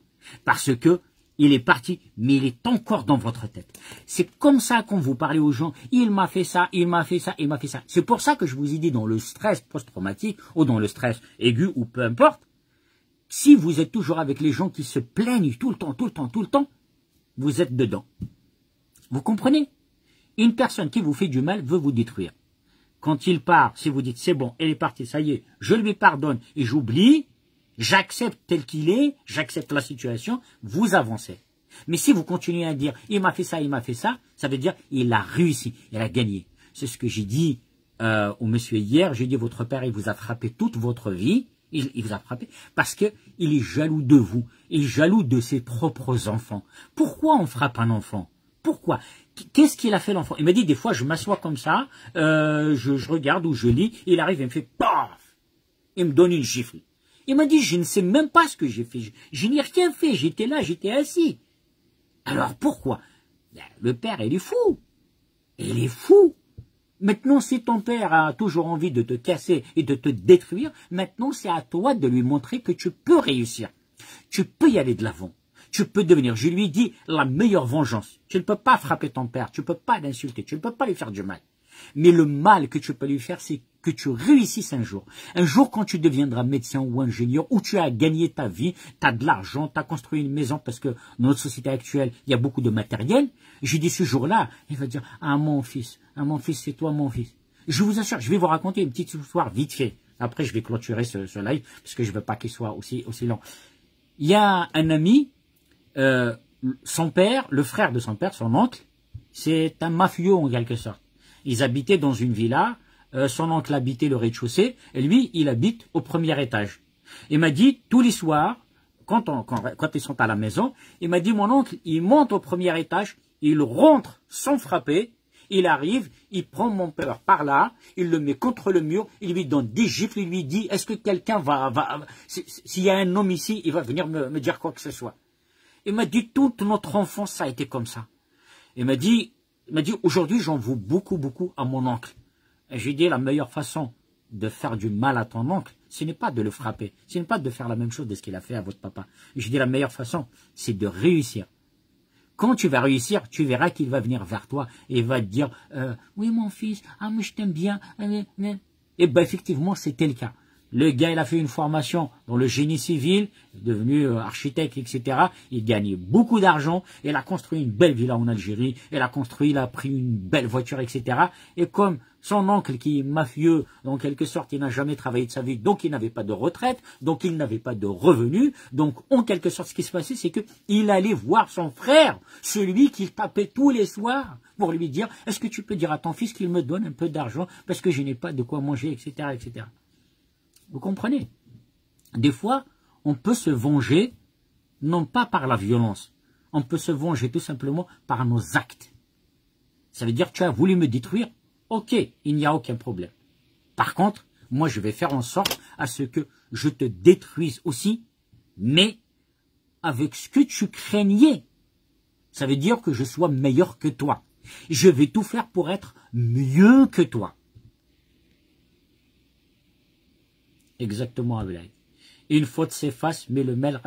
Parce que il est parti, mais il est encore dans votre tête. C'est comme ça qu'on vous parle aux gens. Il m'a fait ça, il m'a fait ça, il m'a fait ça. C'est pour ça que je vous ai dit dans le stress post-traumatique ou dans le stress aigu ou peu importe, si vous êtes toujours avec les gens qui se plaignent tout le temps, vous êtes dedans. Vous comprenez? Une personne qui vous fait du mal veut vous détruire. Quand il part, si vous dites c'est bon, elle est partie, ça y est, je lui pardonne et j'oublie, j'accepte tel qu'il est, j'accepte la situation, vous avancez. Mais si vous continuez à dire « il m'a fait ça, ça veut dire « il a réussi, il a gagné ». C'est ce que j'ai dit au monsieur hier, j'ai dit « votre père, il vous a frappé toute votre vie, il vous a frappé parce qu'il est jaloux de vous, il est jaloux de ses propres enfants. » Pourquoi on frappe un enfant? Pourquoi? Qu'est-ce qu'il a fait l'enfant? Il m'a dit « des fois, je m'assois comme ça, je regarde ou je lis, il arrive, il me fait « paf !» Il me donne une gifle. Il m'a dit, je ne sais même pas ce que j'ai fait. Je n'ai rien fait. J'étais là, j'étais assis. Alors pourquoi? Le père, il est fou. Il est fou. Maintenant, si ton père a toujours envie de te casser et de te détruire, maintenant, c'est à toi de lui montrer que tu peux réussir. Tu peux y aller de l'avant. Tu peux devenir, je lui dis, la meilleure vengeance. Tu ne peux pas frapper ton père. Tu ne peux pas l'insulter. Tu ne peux pas lui faire du mal. Mais le mal que tu peux lui faire, c'est que tu réussisses un jour. Un jour, quand tu deviendras médecin ou ingénieur, où tu as gagné ta vie, tu as de l'argent, tu as construit une maison, parce que dans notre société actuelle, il y a beaucoup de matériel. Je dis ce jour-là, il va dire, ah mon fils, c'est toi mon fils. Je vous assure, je vais vous raconter une petite histoire vite fait. Après, je vais clôturer ce live, parce que je veux pas qu'il soit aussi long. Il y a un ami, son père, le frère de son père, son oncle, c'est un mafieux en quelque sorte. Ils habitaient dans une villa, son oncle habitait le rez-de-chaussée, et lui, il habite au premier étage. Il m'a dit, tous les soirs, quand ils sont à la maison, il m'a dit, mon oncle, il monte au premier étage, il rentre sans frapper, il arrive, il prend mon père par là, il le met contre le mur, il lui donne des gifles, il lui dit, est-ce que quelqu'un s'il y a un homme ici, il va venir me dire quoi que ce soit. Il m'a dit, toute notre enfance, ça a été comme ça. Il m'a dit, aujourd'hui, j'en veux beaucoup à mon oncle. Et j'ai dit, la meilleure façon de faire du mal à ton oncle, ce n'est pas de le frapper, ce n'est pas de faire la même chose de ce qu'il a fait à votre papa. J'ai dit, la meilleure façon, c'est de réussir. Quand tu vas réussir, tu verras qu'il va venir vers toi et il va te dire, oui mon fils, ah mais je t'aime bien. Et ben effectivement, c'était le cas. Le gars, il a fait une formation dans le génie civil, devenu architecte, etc. Il gagnait beaucoup d'argent. Il a construit une belle villa en Algérie. Il a pris une belle voiture, etc. Et comme son oncle, qui est mafieux, en quelque sorte, il n'a jamais travaillé de sa vie, donc il n'avait pas de retraite, donc il n'avait pas de revenus. Donc, en quelque sorte, ce qui se passait, c'est qu'il allait voir son frère, celui qu'il tapait tous les soirs, pour lui dire, est-ce que tu peux dire à ton fils qu'il me donne un peu d'argent parce que je n'ai pas de quoi manger, etc., etc. Vous comprenez? Des fois, on peut se venger, non pas par la violence, on peut se venger tout simplement par nos actes. Ça veut dire que tu as voulu me détruire. Ok, il n'y a aucun problème. Par contre, moi je vais faire en sorte à ce que je te détruise aussi, mais avec ce que tu craignais. Ça veut dire que je sois meilleur que toi. Je vais tout faire pour être mieux que toi. Exactement, Ablaï. Une faute s'efface, mais le mal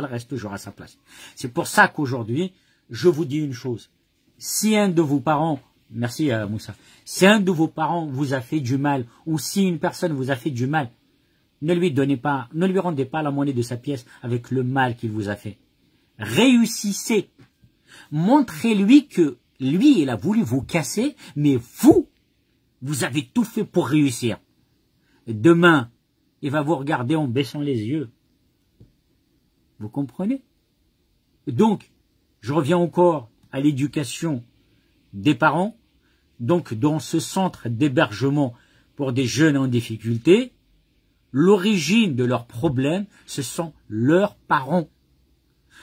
reste toujours à sa place. C'est pour ça qu'aujourd'hui, je vous dis une chose. Si un de vos parents, merci Moussa, si un de vos parents vous a fait du mal, ou si une personne vous a fait du mal, ne lui rendez pas la monnaie de sa pièce avec le mal qu'il vous a fait. Réussissez. Montrez-lui que lui, il a voulu vous casser, mais vous avez tout fait pour réussir. Demain, il va vous regarder en baissant les yeux. Vous comprenez? Donc, je reviens encore à l'éducation des parents. Donc, dans ce centre d'hébergement pour des jeunes en difficulté, l'origine de leurs problèmes, ce sont leurs parents.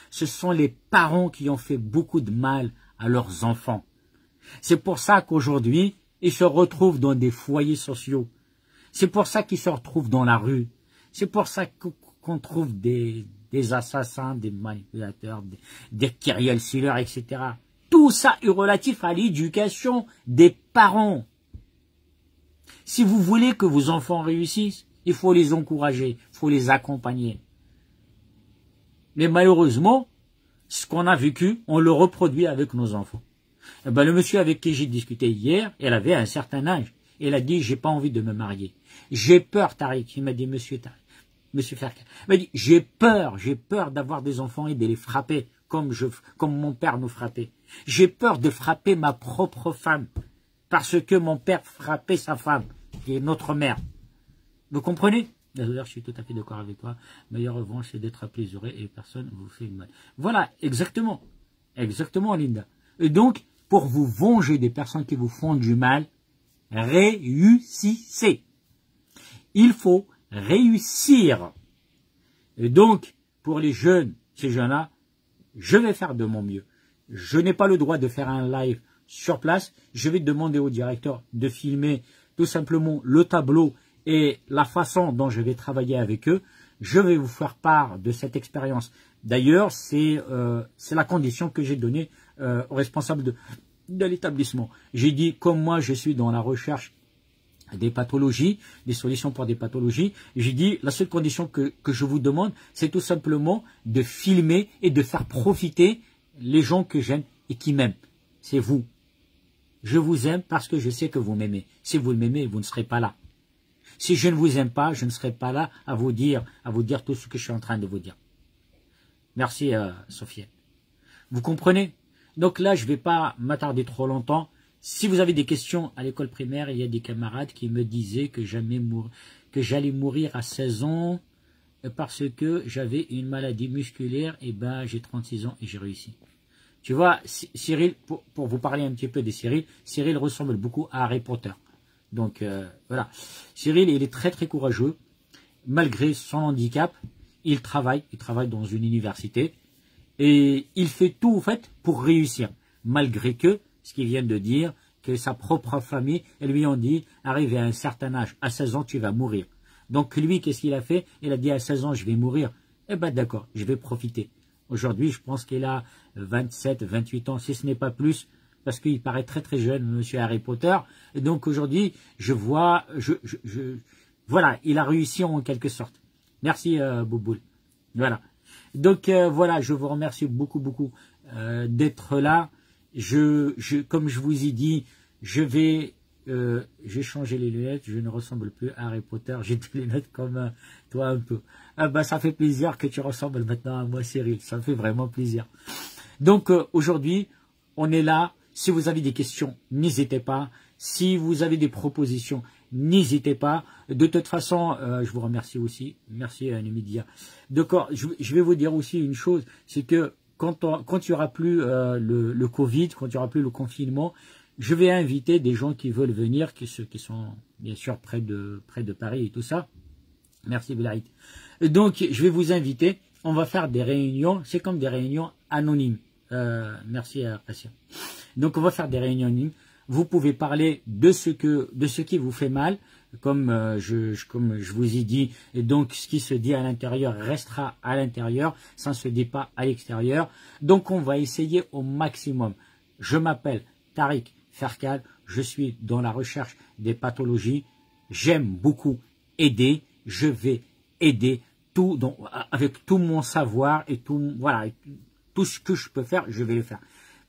Ce sont les parents qui ont fait beaucoup de mal à leurs enfants. C'est pour ça qu'aujourd'hui, ils se retrouvent dans des foyers sociaux. C'est pour ça qu'ils se retrouvent dans la rue. C'est pour ça qu'on trouve des assassins, des manipulateurs, des serial killers, etc. Tout ça est relatif à l'éducation des parents. Si vous voulez que vos enfants réussissent, il faut les encourager, il faut les accompagner. Mais malheureusement, ce qu'on a vécu, on le reproduit avec nos enfants. Eh ben, le monsieur avec qui j'ai discuté hier, il avait un certain âge. Il a dit, j'ai pas envie de me marier. J'ai peur, Tariq. Il m'a dit, monsieur Tariq, monsieur Ferka. Il m'a dit, j'ai peur d'avoir des enfants et de les frapper comme mon père nous frappait. J'ai peur de frapper ma propre femme parce que mon père frappait sa femme, qui est notre mère. Vous comprenez? D'ailleurs, je suis tout à fait d'accord avec toi. Meilleure revanche, c'est d'être apaisuré et personne ne vous fait du mal. Voilà, exactement. Exactement, Linda. Et donc, pour vous venger des personnes qui vous font du mal, réussissez. Il faut réussir. Et donc, pour les jeunes, ces jeunes-là, je vais faire de mon mieux. Je n'ai pas le droit de faire un live sur place. Je vais demander au directeur de filmer tout simplement le tableau et la façon dont je vais travailler avec eux. Je vais vous faire part de cette expérience. D'ailleurs, c'est la condition que j'ai donnée aux responsables de l'établissement. J'ai dit, comme moi, je suis dans la recherche des pathologies, des solutions pour des pathologies, j'ai dit, la seule condition que je vous demande, c'est tout simplement de filmer et de faire profiter les gens que j'aime et qui m'aiment. C'est vous. Je vous aime parce que je sais que vous m'aimez. Si vous m'aimez, vous ne serez pas là. Si je ne vous aime pas, je ne serai pas là à vous dire tout ce que je suis en train de vous dire. Merci, Sophie. Vous comprenez? Donc là, je ne vais pas m'attarder trop longtemps. Si vous avez des questions à l'école primaire, il y a des camarades qui me disaient que j'allais mourir à 16 ans parce que j'avais une maladie musculaire. Et ben, j'ai 36 ans et j'ai réussi. Tu vois, Cyril, pour vous parler un petit peu de Cyril, Cyril ressemble beaucoup à Harry Potter. Donc, voilà. Cyril, il est très très courageux. Malgré son handicap, il travaille dans une université. Et il fait tout, en fait, pour réussir. Malgré que, ce qu'il vient de dire, que sa propre famille, elles lui ont dit, arrivé à un certain âge, à 16 ans, tu vas mourir. Donc lui, qu'est-ce qu'il a fait? Il a dit, à 16 ans, je vais mourir. Eh ben d'accord, je vais profiter. Aujourd'hui, je pense qu'il a 27, 28 ans, si ce n'est pas plus, parce qu'il paraît très très jeune, monsieur Harry Potter. Et donc aujourd'hui, je vois, voilà, il a réussi en quelque sorte. Merci, Bouboul. Voilà. Donc voilà, je vous remercie beaucoup d'être là. Comme je vous ai dit, j'ai changé les lunettes, je ne ressemble plus à Harry Potter, j'ai des lunettes comme toi un peu. Ah ben, ça fait plaisir que tu ressembles maintenant à moi, Cyril, ça me fait vraiment plaisir. Donc aujourd'hui, on est là. Si vous avez des questions, n'hésitez pas. Si vous avez des propositions, n'hésitez pas. De toute façon, je vous remercie aussi. Merci Numidia. D'accord, je vais vous dire aussi une chose, c'est que quand il n'y aura plus le Covid, quand il n'y aura plus le confinement, je vais inviter des gens qui veulent venir, qui sont bien sûr près de Paris et tout ça. Merci Blaït. Donc je vais vous inviter, on va faire des réunions, c'est comme des réunions anonymes. Merci Patient. Donc on va faire des réunions en ligne. Vous pouvez parler de ce qui vous fait mal, comme je vous ai dit, et donc ce qui se dit à l'intérieur restera à l'intérieur, ça ne se dit pas à l'extérieur. Donc on va essayer au maximum. Je m'appelle Tariq Ferkal, je suis dans la recherche des pathologies, j'aime beaucoup aider, je vais aider avec tout mon savoir et tout, voilà, tout ce que je peux faire, je vais le faire.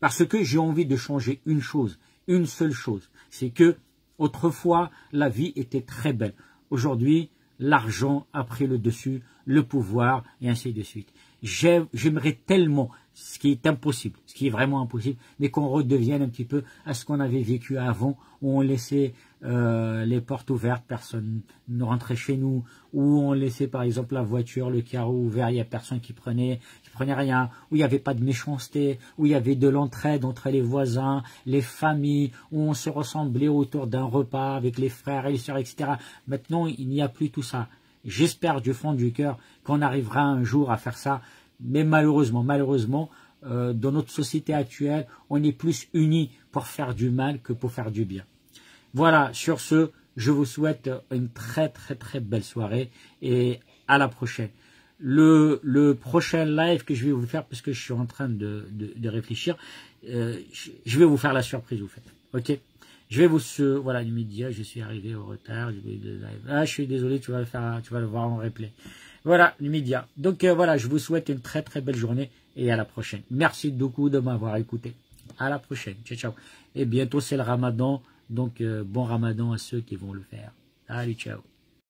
Parce que j'ai envie de changer une chose, une seule chose, c'est que autrefois la vie était très belle. Aujourd'hui, l'argent a pris le dessus, le pouvoir et ainsi de suite. J'aimerais tellement, ce qui est impossible, ce qui est vraiment impossible, mais qu'on redevienne un petit peu à ce qu'on avait vécu avant, où on laissait les portes ouvertes, personne ne rentrait chez nous, où on laissait par exemple la voiture, le carreau ouvert, il n'y a personne qui prenait rien, où il n'y avait pas de méchanceté, où il y avait de l'entraide entre les voisins, les familles, où on se ressemblait autour d'un repas avec les frères et les sœurs, etc. Maintenant, il n'y a plus tout ça. J'espère du fond du cœur qu'on arrivera un jour à faire ça, mais malheureusement, dans notre société actuelle, on est plus unis pour faire du mal que pour faire du bien. Voilà, sur ce, je vous souhaite une très belle soirée et à la prochaine. Le prochain live que je vais vous faire, parce que je suis en train de réfléchir, je vais vous faire la surprise, vous faites. Ok? Je vais voilà, l'immédiat, je suis arrivé au retard, je suis désolé, tu vas le voir en replay. Voilà, l'immédiat. Donc voilà, je vous souhaite une très belle journée et à la prochaine. Merci beaucoup de m'avoir écouté. À la prochaine. Ciao, ciao. Et bientôt c'est le Ramadan, donc bon Ramadan à ceux qui vont le faire. Allez, ciao.